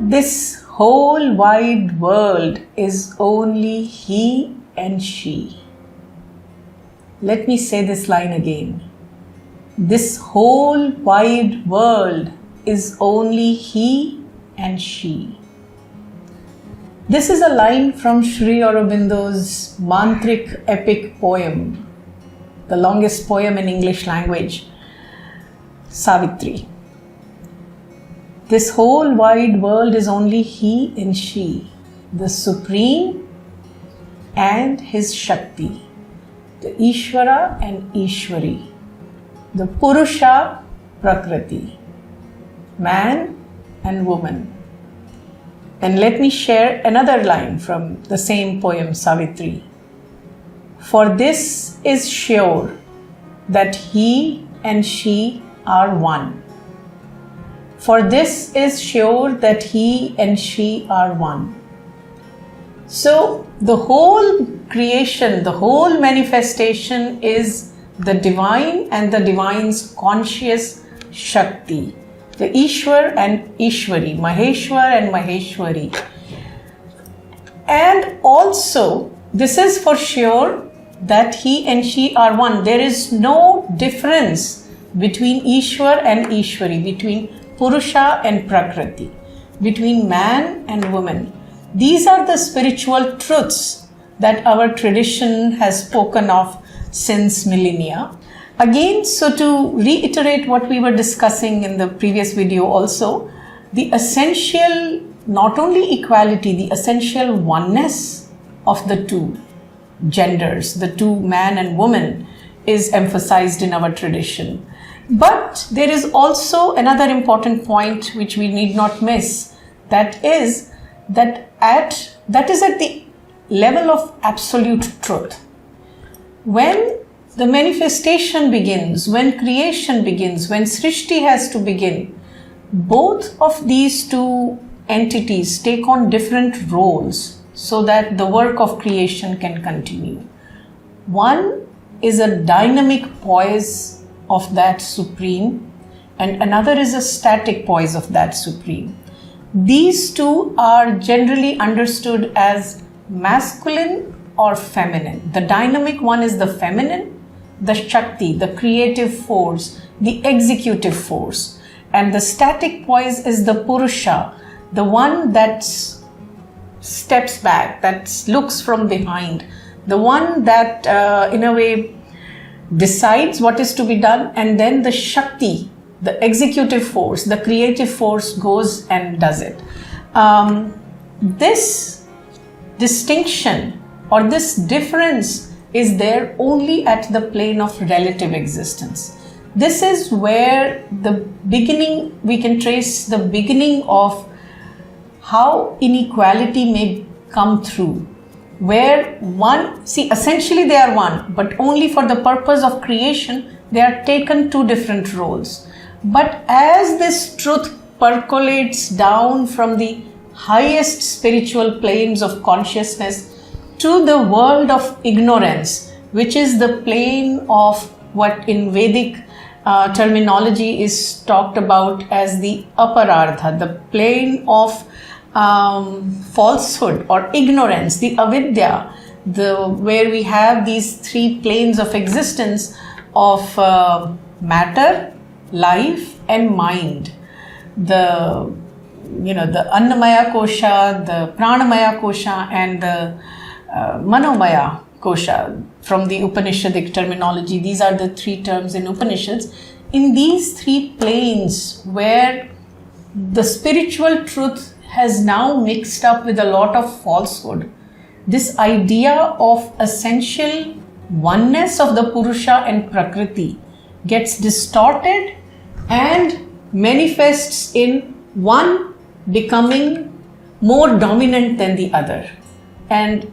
This whole wide world is only he and she. Let me say this line again. This whole wide world is only he and she. This is a line from Sri Aurobindo's mantric epic poem, the longest poem in English language, Savitri. This whole wide world is only he and she, the Supreme and his Shakti, the Ishvara and Ishwari, the Purusha, Prakriti, man and woman. And let me share another line from the same poem, Savitri. For this is sure that he and she are one. For this is sure that he and she are one. So the whole creation, the whole manifestation is the divine and the divine's conscious Shakti, the Ishwar and Ishwari, Maheshwar and Maheshwari. And also, this is for sure that he and she are one. There is no difference between Ishwar and Ishwari, between Purusha and Prakriti, between man and woman. These are the spiritual truths that our tradition has spoken of since millennia. Again, so to reiterate what we were discussing in the previous video also, the essential, not only equality, the essential oneness of the two genders, the two man and woman, is emphasized in our tradition. But there is also another important point which we need not miss, that is at the level of absolute truth. When the manifestation begins, when creation begins, when Srishti has to begin, both of these two entities take on different roles so that the work of creation can continue. One is a dynamic poise of that Supreme, and another is a static poise of that Supreme. These two are generally understood as masculine or feminine. The dynamic one is the feminine, the Shakti, the creative force, the executive force. And the static poise is the Purusha, the one that steps back, that looks from behind, the one that in a way decides what is to be done, and then the Shakti, the executive force, the creative force goes and does it. This distinction or this difference is there only at the plane of relative existence. This is where the beginning, we can trace the beginning of how inequality may come through. Where one, see, essentially they are one, but only for the purpose of creation, they are taken two different roles. But as this truth percolates down from the highest spiritual planes of consciousness to the world of ignorance, which is the plane of what in Vedic terminology is talked about as the aparardha, the plane of falsehood or ignorance, the avidya, where we have these three planes of existence of matter, life and mind. The Annamaya Kosha, the Pranamaya Kosha and the Manomaya Kosha from the Upanishadic terminology. These are the three terms in Upanishads. In these three planes where the spiritual truth has now mixed up with a lot of falsehood, this idea of essential oneness of the Purusha and Prakriti gets distorted and manifests in one becoming more dominant than the other. And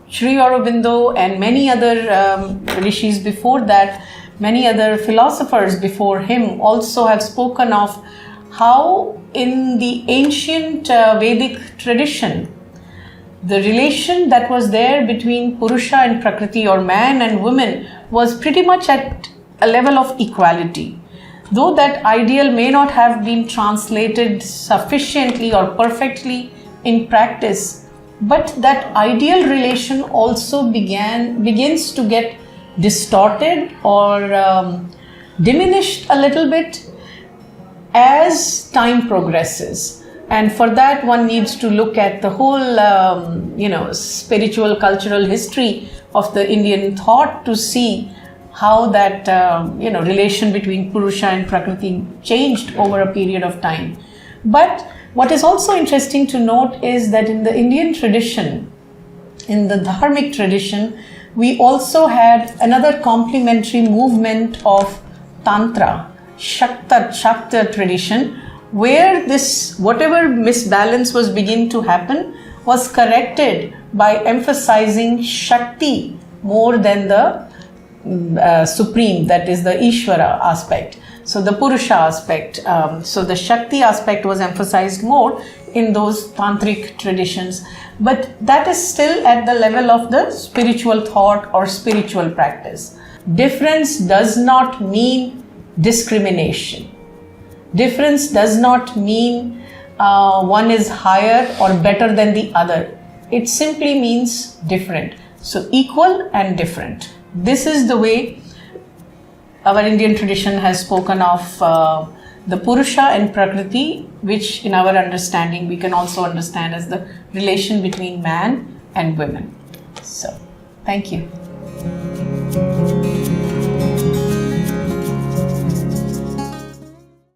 Sri Aurobindo and many other rishis before that, many other philosophers before him also have spoken of how in the ancient Vedic tradition, the relation that was there between Purusha and Prakriti or man and woman was pretty much at a level of equality. though that ideal may not have been translated sufficiently or perfectly in practice, but that ideal relation also begins to get distorted or diminished a little bit as time progresses. And for that, one needs to look at the whole spiritual cultural history of the Indian thought to see how that relation between Purusha and Prakriti changed over a period of time. But what is also interesting to note is that in the Indian tradition, in the dharmic tradition, we also had another complementary movement of Tantra, Shakti tradition, where this whatever misbalance was beginning to happen was corrected by emphasizing Shakti more than the supreme, that is the Ishvara aspect. So the Purusha aspect, so the Shakti aspect was emphasized more in those tantric traditions, but that is still at the level of the spiritual thought or spiritual practice. Difference does not mean discrimination. Difference does not mean one is higher or better than the other. It simply means different. So equal and different. This is the way our Indian tradition has spoken of the Purusha and Prakriti, which in our understanding we can also understand as the relation between man and women. So, thank you.